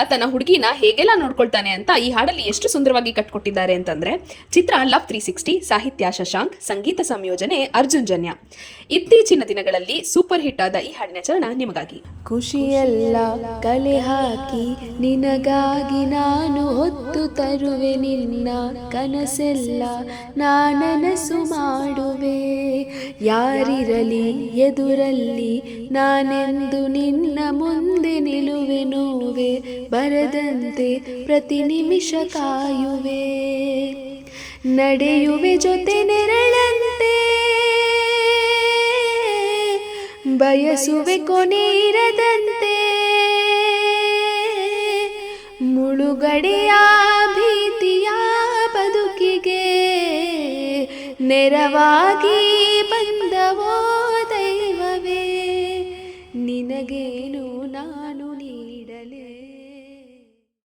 ತನ್ನ ಹುಡುಗಿನ ಹೇಗೆಲ್ಲ ನೋಡ್ಕೊಳ್ತಾನೆ ಅಂತ ಈ ಹಾಡಲ್ಲಿ ಎಷ್ಟು ಸುಂದರವಾಗಿ ಕಟ್ಕೊಟ್ಟಿದ್ದಾರೆ ಅಂತಂದ್ರೆ, ಚಿತ್ರ ಲವ್ 360, ಸಾಹಿತ್ಯ ಶಶಾಂಕ್, ಸಂಗೀತ ಸಂಯೋಜನೆ ಅರ್ಜುನ್ ಜನ್ಯ. ಇತ್ತೀಚಿನ ದಿನಗಳಲ್ಲಿ ಸೂಪರ್ ಹಿಟ್ ಆದ ಈ ಹಾಡಿನ ಚರಣ ನಿಮಗಾಗಿ. ಖುಷಿಯೆಲ್ಲ ಕಲೆ ಹಾಕಿ ನಿನಗಾಗಿ ನಾನು ಹೊತ್ತು ತರುವೆ, ನಿನ್ನ ಕನಸೆಲ್ಲ ನಾನನಸು ಮಾಡುವೆ. ಯಾರಿರಲಿ ಎದುರಲ್ಲಿ ನಾನೆಂದು ನಿನ್ನ ಮುಂದೆ ನಿಲುವೆ, ನೋವೆ ಬರದಂತೆ ಪ್ರತಿ ನಿಮಿಷ ಕಾಯುವೆ. ನಡೆಯುವೆ ಜೊತೆ ನೆರಳಂತೆ, ಬಯಸುವೆ ಕೊನೆ ಇರದಂತೆ. ಮುಳುಗಡೆಯ ಭೀತಿಯ ಬದುಕಿಗೆ ನೆರವಾಗಿ ಬಂದವೋ ದೈವವೇ, ನಿನಗೆ